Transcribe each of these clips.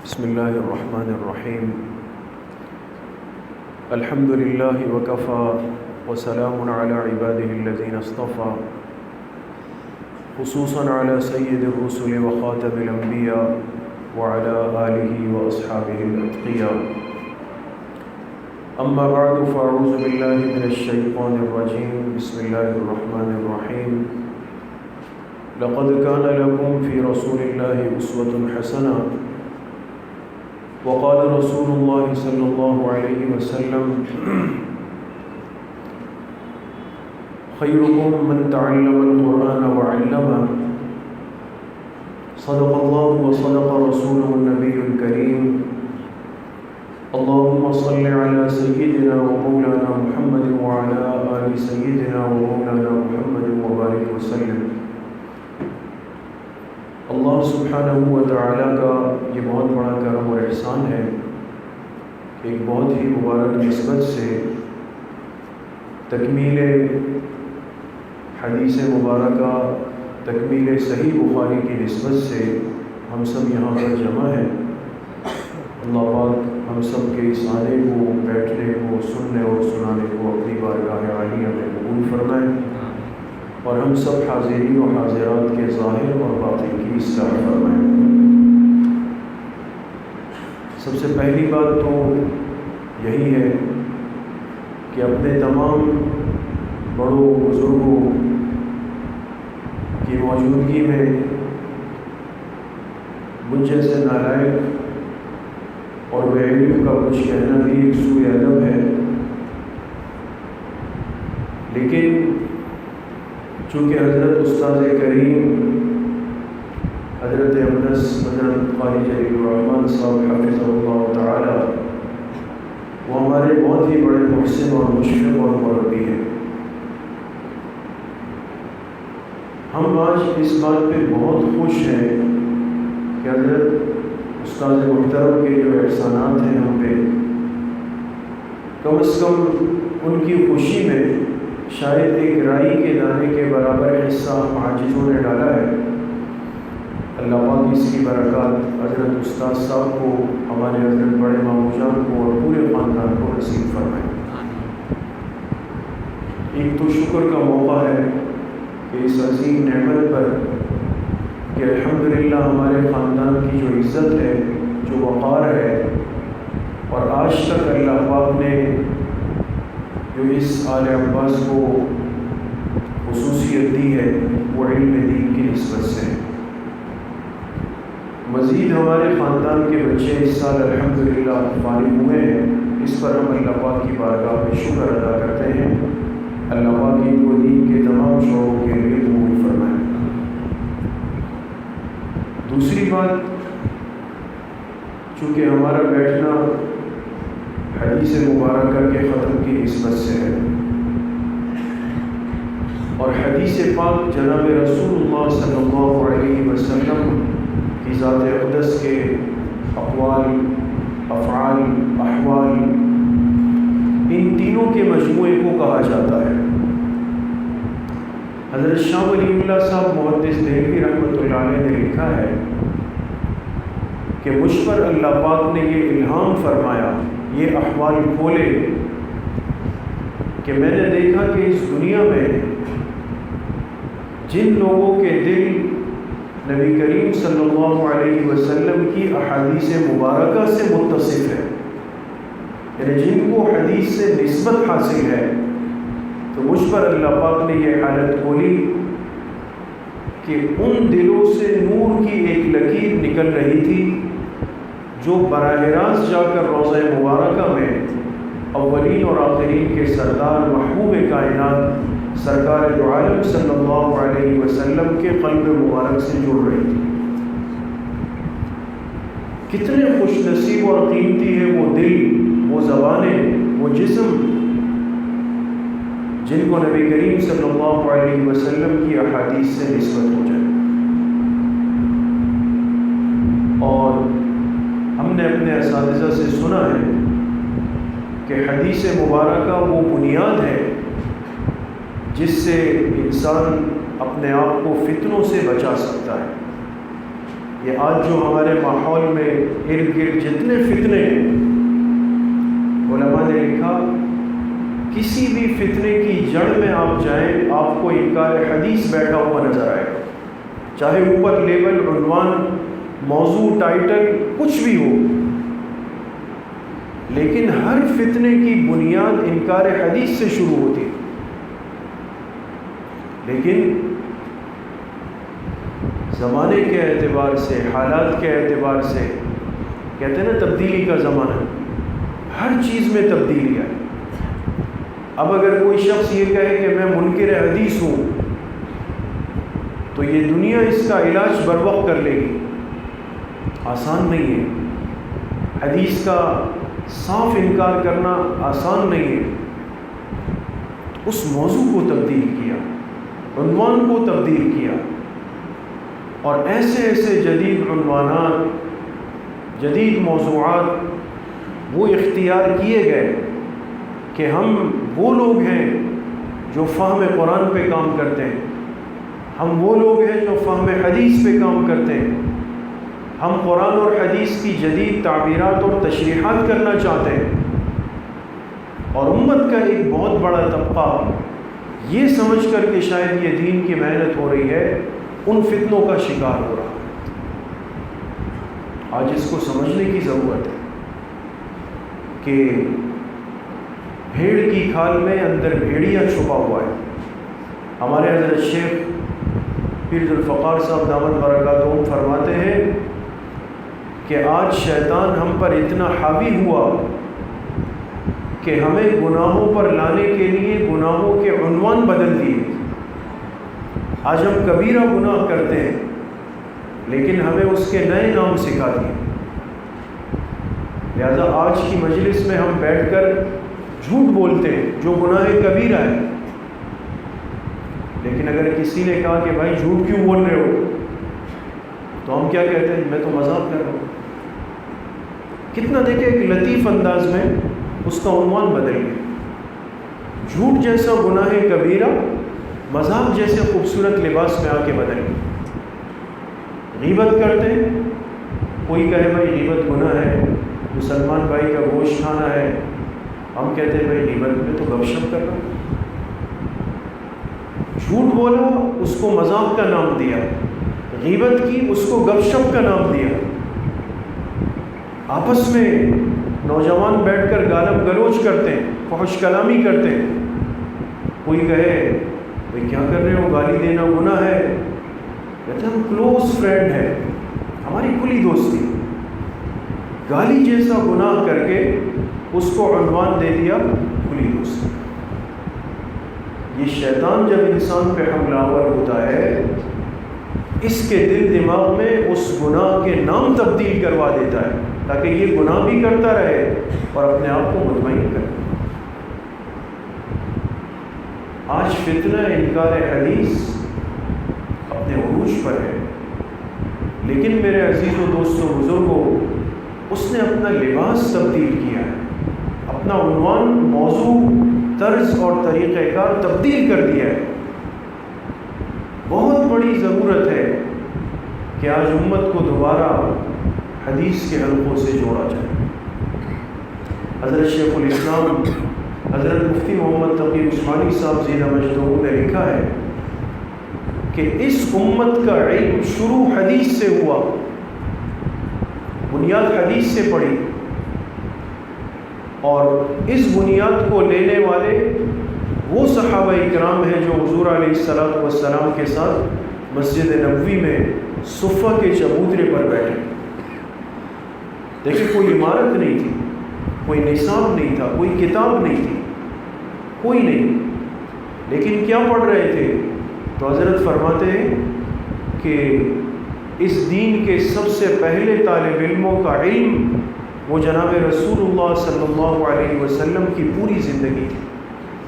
بسم الله الرحمن الرحيم. الحمد لله وكفى وسلام على عباده الذين اصطفى، خصوصا على سيد الرسل وخاتم الأنبياء وعلى آله وأصحابه الأتقياء. أما بعد فأعوذ بالله من الشيطان الرجيم. بسم الله الرحمن الرحيم. لقد كان لكم في رسول الله أسوة حسنة، وقال رسول الله صلى الله عليه وسلم: خيركم من تعلم القرآن وعلمه. صدق الله وصدق رسوله النبي الكريم. اللهم صل على سيدنا ومولانا محمد وعلى آل سيدنا ومولانا محمد وبارك وسلم. اللہ سبحانہ و تعالیٰ کا یہ بہت بڑا کرم اور احسان ہے کہ ایک بہت ہی مبارک نسبت سے تکمیل حدیث مبارکہ، تکمیل صحیح بخاری کی نسبت سے ہم سب یہاں پر جمع ہیں. اللہ پاک ہم سب کے اس آنے کو، بیٹھنے کو، سننے اور سنانے کو اپنی بارگاہ عالیہ میں قبول فرمائیں، اور ہم سب حاضرین و حاضرات کے ظاہر اور باطن کی اصلاح فرمائیں. سب سے پہلی بات تو یہی ہے کہ اپنے تمام بڑوں بزرگوں کی موجودگی میں مجھ جیسے نالائق اور بے علم کا کچھ کہنا بھی ایک سوء ادب ہے، لیکن چونکہ حضرت استاد کریم حضرت اقدس حضرت قاری جلیل الرحمن صاحب حفظہ اللہ تعالی وہ ہمارے بہت ہی بڑے محسن اور مشفق اور مربی ہیں. ہم آج اس بات پہ بہت خوش ہیں کہ حضرت استاد محترم کے جو احسانات ہیں ہم پہ، کم از کم ان کی خوشی میں شاید ایک رائی کے دانے کے برابر حصہ ہم عاجزوں نے ڈالا ہے. اللہ پاک اس کی برکات حضرت استاد صاحب کو، ہمارے حضرت بڑے ماموں جان کو اور پورے خاندان کو نصیب فرمائے. ایک تو شکر کا موقع ہے کہ اس عظیم نعمت پر کہ الحمدللہ ہمارے خاندان کی جو عزت ہے، جو وقار ہے، اور آج تک اللہ پاک نے جو اس آل عباس کو خصوصیت دی ہے وہ علم دین کی نسبت سے. مزید ہمارے خاندان کے بچے اس سال الحمدللہ فارغ ہوئے ہیں، اس پر ہم اللہ پاک کی بارگاہ میں شکر ادا کرتے ہیں. اللہ پاک ان کو دین کے تمام شعبوں کے لیے قبول فرمائے. دوسری بات، چونکہ ہمارا بیٹھنا حدیث مبارکہ کے ختم کی نسبت سے ہے، اور حدیث پاک جناب رسول اللہ صلی اللہ علیہ وسلم کی ذات اقدس کے اقوال، افعال، احوال، ان تینوں کے مجموعے کو کہا جاتا ہے. حضرت شاہ ولی اللہ صاحب محدث دہلوی رحمۃ اللہ علیہ نے لکھا ہے کہ مجھ پر اللہ پاک نے یہ الہام فرمایا، یہ احوال کھولے کہ میں نے دیکھا کہ اس دنیا میں جن لوگوں کے دل نبی کریم صلی اللہ علیہ وسلم کی احادیث مبارکہ سے متصف ہے، یعنی جن کو حدیث سے نسبت حاصل ہے، تو مجھ پر اللہ پاک نے یہ حالت کھولی کہ ان دلوں سے نور کی ایک لکیر نکل رہی تھی جو براہ راست جا کر روضہ مبارکہ میں اولین اور آخرین کے سردار محبوب کائنات سرکار دو عالم صلی اللہ علیہ وسلم کے قلب مبارک سے جڑ رہی تھی. کتنے خوش نصیب اور قیمتی ہے وہ دل، وہ زبانیں، وہ جسم جن کو نبی کریم صلی اللہ علیہ وسلم کی احادیث سے نسبت ہو جائے. اور ہم نے اپنے اساتذہ سے سنا ہے کہ حدیث مبارکہ وہ بنیاد ہے جس سے انسان اپنے آپ کو فتنوں سے بچا سکتا ہے. یہ آج جو ہمارے ماحول میں ارد گرد جتنے فتنے ہیں، علماء نے لکھا کسی بھی فتنے کی جڑ میں آپ جائیں آپ کو انکار حدیث بیٹھا ہوا نظر آئے گا، چاہے اوپر لیبل، عنوان، موضوع، ٹائٹل کچھ بھی ہو، لیکن ہر فتنے کی بنیاد انکار حدیث سے شروع ہوتی ہے۔ لیکن زمانے کے اعتبار سے، حالات کے اعتبار سے، کہتے ہیں نا تبدیلی کا زمانہ، ہر چیز میں تبدیلی ہے۔ اب اگر کوئی شخص یہ کہے کہ میں منکر حدیث ہوں تو یہ دنیا اس کا علاج بر وقت کر لے گی، آسان نہیں ہے۔ حدیث کا صاف انکار کرنا آسان نہیں ہے۔ اس موضوع کو تبدیل کیا، عنوان کو تبدیل کیا، اور ایسے ایسے جدید عنوانات، جدید موضوعات وہ اختیار کیے گئے کہ ہم وہ لوگ ہیں جو فہم قرآن پہ کام کرتے ہیں، ہم وہ لوگ ہیں جو فہم حدیث پہ کام کرتے ہیں، ہم قرآن اور حدیث کی جدید تعبیرات اور تشریحات کرنا چاہتے ہیں، اور امت کا ایک بہت بڑا طبقہ یہ سمجھ کر کہ شاید یہ دین کی محنت ہو رہی ہے، ان فتنوں کا شکار ہو رہا ہے۔ آج اس کو سمجھنے کی ضرورت ہے کہ بھیڑ کی کھال میں اندر بھیڑیا چھپا ہوا ہے۔ ہمارے حضرت شیخ پیر ذوالفقار صاحب دامت برکاتہم فرماتے ہیں کہ آج شیطان ہم پر اتنا حاوی ہوا کہ ہمیں گناہوں پر لانے کے لیے گناہوں کے عنوان بدل دیے۔ آج ہم کبیرہ گناہ کرتے ہیں لیکن ہمیں اس کے نئے نام سکھا دیے۔ لہذا آج کی مجلس میں ہم بیٹھ کر جھوٹ بولتے ہیں جو گناہ کبیرہ ہے، لیکن اگر کسی نے کہا کہ بھائی جھوٹ کیوں بول رہے ہو تو ہم کیا کہتے ہیں؟ میں تو مذاق کر رہا ہوں۔ کتنا دیکھیں ایک لطیف انداز میں اس کا عنوان بدل گیا۔ جھوٹ جیسا گناہ کبیرہ مذاق جیسے خوبصورت لباس میں آ کے بدل گیا۔ غیبت کرتے ہیں، کوئی کہے بھائی غیبت گناہ ہے، مسلمان بھائی کا گوشت کھانا ہے، ہم کہتے ہیں بھائی غیبت میں تو گپ شپ کر رہا ہوں۔ جھوٹ بولا اس کو مذاق کا نام دیا، غیبت کی اس کو گپ شپ کا نام دیا۔ آپس میں نوجوان بیٹھ کر گالم گلوچ کرتے ہیں، فحش کلامی کرتے ہیں۔ کوئی کہے بھائی کیا کر رہے ہو، گالی دینا گناہ ہے، کہتے ہیں ہم کلوز فرینڈ ہیں، ہماری کھلی دوستی۔ گالی جیسا گناہ کر کے اس کو عنوان دے دیا کھلی دوستی۔ یہ شیطان جب انسان پہ حملہ آور ہوتا ہے اس کے دل دماغ میں اس گناہ کے نام تبدیل کروا دیتا ہے تاکہ یہ گناہ بھی کرتا رہے اور اپنے آپ کو مطمئن کرے۔ آج فتنہ انکار حدیث اپنے عروج پر ہے، لیکن میرے عزیز و دوستوں بزرگوں، اس نے اپنا لباس تبدیل کیا ہے، اپنا عنوان، موضوع، طرز اور طریقہ کار تبدیل کر دیا ہے۔ بہت بڑی ضرورت ہے کہ آج امت کو دوبارہ حدیث کے حلقوں سے جوڑا جائے۔ حضرت شیخ الاسلام حضرت مفتی محمد تقی عثمانی صاحب زیدہ مجدہ نے لکھا ہے کہ اس امت کا علم شروع حدیث سے ہوا، بنیاد حدیث سے پڑی، اور اس بنیاد کو لینے والے وہ صحابہ کرام ہیں جو حضور علیہ الصلوۃ والسلام کے ساتھ مسجد نبوی میں صفہ کے چبوترے پر بیٹھے۔ دیکھیں کوئی عمارت نہیں تھی، کوئی نصاب نہیں تھا، کوئی کتاب نہیں تھی، کوئی نہیں، لیکن کیا پڑھ رہے تھے؟ تو حضرت فرماتے ہیں کہ اس دین کے سب سے پہلے طالب علموں کا علم وہ جناب رسول اللہ صلی اللہ علیہ وسلم کی پوری زندگی تھی۔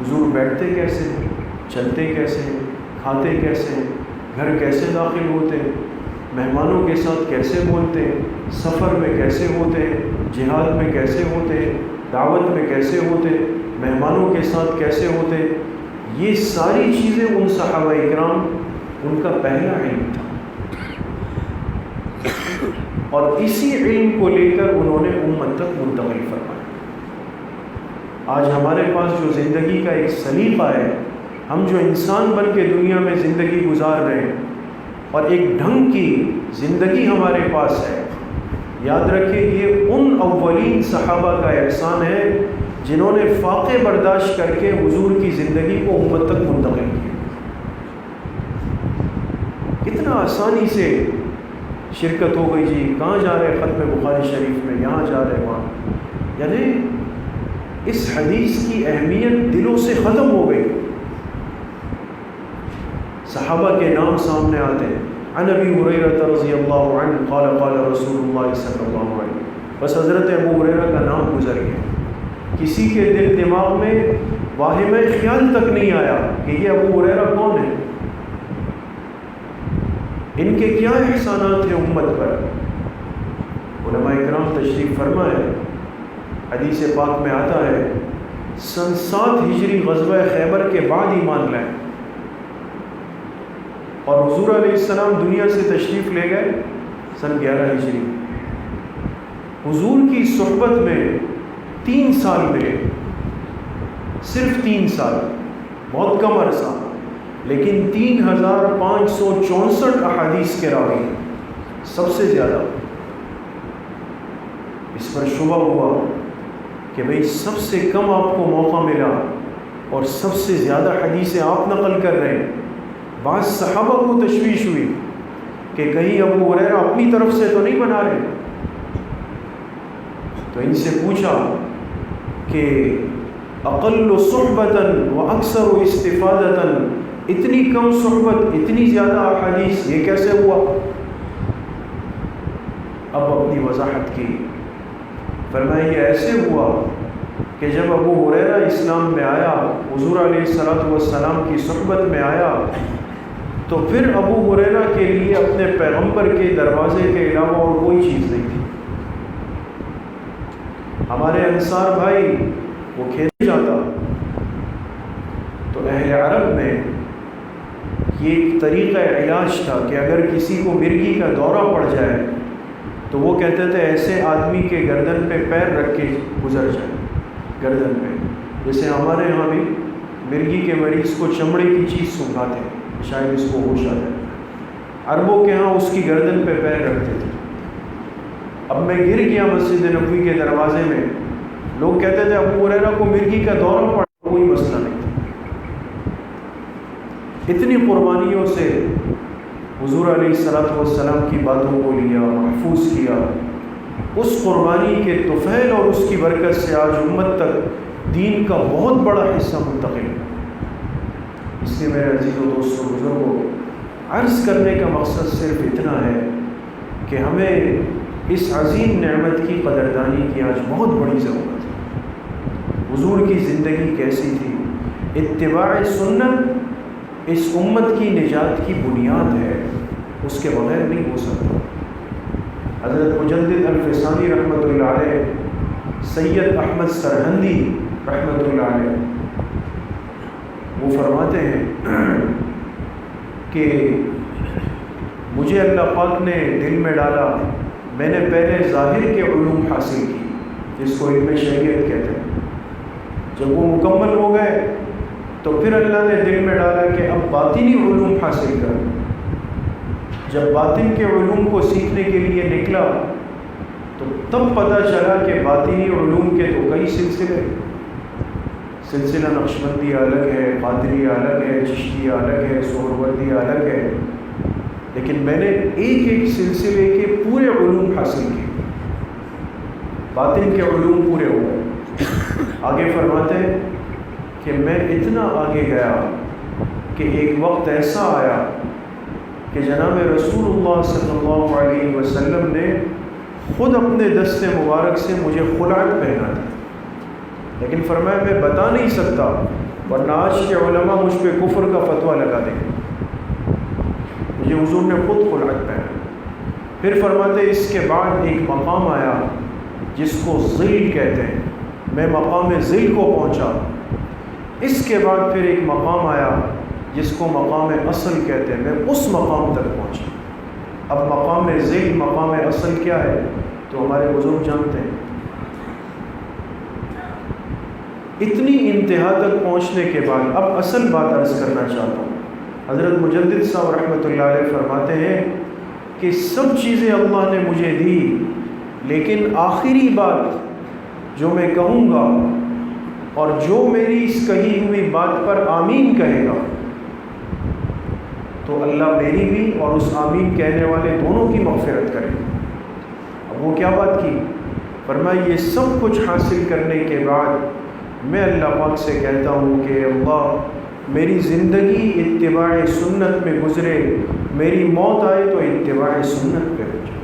حضور بیٹھتے کیسے ہیں، چلتے کیسے ہیں، کھاتے کیسے ہیں، گھر کیسے داخل ہوتے ہیں، مہمانوں کے ساتھ کیسے بولتے ہیں، سفر میں کیسے ہوتے ہیں، جہاد میں کیسے ہوتے ہیں، دعوت میں کیسے ہوتے ہیں، مہمانوں کے ساتھ کیسے ہوتے ہیں، یہ ساری چیزیں ان صحابہ کرام ان کا پہلا علم تھا۔ اور اسی علم کو لے کر انہوں نے امت تک منتقل فرمایا۔ آج ہمارے پاس جو زندگی کا ایک سلیقہ ہے، ہم جو انسان بن کے دنیا میں زندگی گزار رہے ہیں، اور ایک ڈھنگ کی زندگی ہمارے پاس ہے، یاد رکھیں یہ ان اولین صحابہ کا احسان ہے جنہوں نے فاقے برداشت کر کے حضور کی زندگی کو امت تک منتقل کیا۔ کتنا آسانی سے شرکت ہو گئی، جی کہاں جا رہے ختم بخاری شریف میں، یہاں جا رہے وہاں، یعنی اس حدیث کی اہمیت دلوں سے ختم ہو گئی۔ صحابہ کے نام سامنے آتے ہیں، عن ابی ہریرہ رضی اللہ عنہ قال قال رسول اللہ صلی اللہ علیہ وسلم، بس حضرت ابو ہریرہ کا نام گزر گیا، کسی کے دل دماغ میں واہمہ خیال تک نہیں آیا کہ یہ ابو ہریرہ کون ہے، ان کے کیا احسانات ہیں امت پر۔ علماء کرام تشریف فرمائے، حدیث پاک میں آتا ہے سن 7 ہجری غزوہ خیبر کے بعد ایمان لائے، اور حضور علیہ السلام دنیا سے تشریف لے گئے سن 11 ہجری۔ حضور کی صحبت میں 3 سال ملے، صرف 3 سال، بہت کم عرصہ، لیکن 3564 احادیث کے راوی، سب سے زیادہ۔ اس پر شبہ ہوا کہ بھئی سب سے کم آپ کو موقع ملا اور سب سے زیادہ حدیثیں آپ نقل کر رہے ہیں۔ بعض صحابہ کو تشویش ہوئی کہ کہیں ابو ہریرہ اپنی طرف سے تو نہیں بنا رہے، تو ان سے پوچھا کہ اقل صحبتاً و اکثر استفادتاً، اتنی کم صحبت اتنی زیادہ احادیث، یہ کیسے ہوا؟ اب اپنی وضاحت کی، فرمایا یہ ایسے ہوا کہ جب ابو ہریرہ اسلام میں آیا، حضور علیہ السلام کی صحبت میں آیا، تو پھر ابو ہریرہ کے لیے اپنے پیغمبر کے دروازے کے علاوہ اور کوئی چیز نہیں تھی۔ ہمارے انصار بھائی وہ کھیل جاتا، تو اہل عرب میں یہ ایک طریقہ علاج تھا کہ اگر کسی کو مرگی کا دورہ پڑ جائے تو وہ کہتے تھے ایسے آدمی کے گردن پہ پیر رکھ کے گزر جائے، گردن پہ، جیسے ہمارے یہاں بھی مرگی کے مریض کو چمڑے کی چیز سنگھاتے ہیں، شاید اس کو ہوش آ جائے، عربوں کے ہاں اس کی گردن پہ پیر رکھتے تھے۔ اب میں گر گیا مسجد نبوی کے دروازے میں، لوگ کہتے تھے ابو ہریرہ کو مرگی کا دورہ پڑا، کوئی مسئلہ نہیں تھا۔ اتنی قربانیوں سے حضور علیہ السلام کی باتوں کو لیا، محفوظ کیا، اس قربانی کے طفیل اور اس کی برکت سے آج امت تک دین کا بہت بڑا حصہ منتقل ہے۔ اس لیے میرے عزیزوں دوستوں بزرگوں، عرض کرنے کا مقصد صرف اتنا ہے کہ ہمیں اس عظیم نعمت کی قدردانی کی آج بہت بڑی ضرورت ہے۔ حضور کی زندگی کیسی تھی؟ اتباع سنت اس امت کی نجات کی بنیاد ہے، اس کے بغیر نہیں ہو سکتا۔ حضرت مجدد الفسانی رحمۃ اللہ علیہ، سید احمد سرہندی رحمۃ اللہ علیہ، وہ فرماتے ہیں کہ مجھے اللہ پاک نے دل میں ڈالا، میں نے پہلے ظاہر کے علوم حاصل کی، جس کو علم شریعت کہتے ہیں، جب وہ مکمل ہو گئے تو پھر اللہ نے دل میں ڈالا کہ اب باطنی علوم حاصل کر۔ جب باطن کے علوم کو سیکھنے کے لیے نکلا تو تب پتہ چلا کہ باطنی علوم کے تو کئی سلسلہ نقشبندی الگ ہے، قادریہ الگ ہے، چشتیہ الگ ہے، سہروردی الگ ہے، لیکن میں نے ایک ایک سلسلے کے پورے علوم حاصل کیے، باطن کے علوم پورے ہو گئے۔ آگے فرماتے ہیں کہ میں اتنا آگے گیا کہ ایک وقت ایسا آیا کہ جناب رسول اللہ صلی اللہ علیہ وسلم نے خود اپنے دست مبارک سے مجھے خلعت پہنا تھی، لیکن فرمایا میں بتا نہیں سکتا ورنہ آج کے علماء مجھ پہ کفر کا فتویٰ لگا دیں۔ مجھے حضور نے خود خلعت پہنا۔ پھر فرماتے اس کے بعد ایک مقام آیا جس کو ظل کہتے ہیں، میں مقام ظل کو پہنچا۔ اس کے بعد پھر ایک مقام آیا جس کو مقام اصل کہتے ہیں، میں اس مقام تک پہنچا۔ اب مقام ذیل مقام اصل کیا ہے تو ہمارے بزرگ جانتے ہیں۔ اتنی انتہا تک پہنچنے کے بعد اب اصل بات عرض کرنا چاہتا ہوں۔ حضرت مجدد صاحب رحمۃ اللہ علیہ فرماتے ہیں کہ سب چیزیں اللہ نے مجھے دی، لیکن آخری بات جو میں کہوں گا اور جو میری اس کہی ہوئی بات پر آمین کہے گا تو اللہ میری بھی اور اس آمین کہنے والے دونوں کی مغفرت کرے۔ اب وہ کیا بات کی؟ فرمایا یہ سب کچھ حاصل کرنے کے بعد میں اللہ پاک سے کہتا ہوں کہ اللہ میری زندگی اتباع سنت میں گزرے، میری موت آئے تو اتباع سنت پہ ہو جائے۔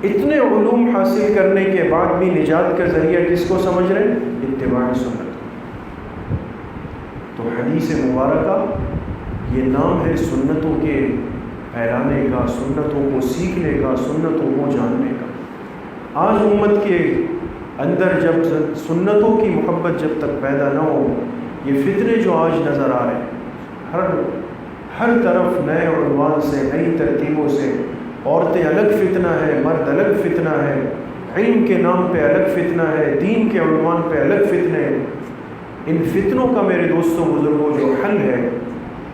اتنے علوم حاصل کرنے کے بعد بھی نجات کا ذریعہ کس کو سمجھ رہے ہیں؟ اتباع سنت۔ تو حدیث مبارکہ یہ نام ہے سنتوں کے پھیلانے کا، سنتوں کو سیکھنے کا، سنتوں کو جاننے کا۔ آج امت کے اندر جب سنتوں کی محبت جب تک پیدا نہ ہو، یہ فتنے جو آج نظر آ رہے ہیں، ہر طرف نئے عنوان سے، نئی ترتیبوں سے، عورتیں الگ فتنہ ہے، مرد الگ فتنہ ہے، علم کے نام پہ الگ فتنہ ہے، دین کے عنوان پہ الگ فتنے ہیں۔ ان فتنوں کا میرے دوستوں بزرگوں جو حل ہے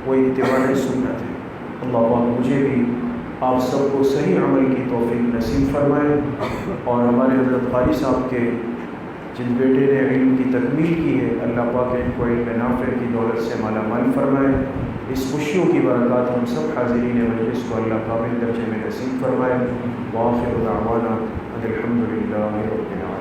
وہ اتباع سنت ہے۔ اللہ پاک مجھے بھی آپ سب کو صحیح عمل کی توفیق نصیب فرمائے، اور ہمارے حضرت قاری صاحب کے جن بیٹے نے علم کی تکمیل کی ہے، اللہ پاک ان کو علم نافع کی دولت سے مالا مال فرمائے۔ اس خوشیوں کی برکات ہم سب حاضرین مجلس کو اللہ کامل درجے میں نصیب فرمائے۔ وآخر دعوانا ان الحمد للہ رب العالمین۔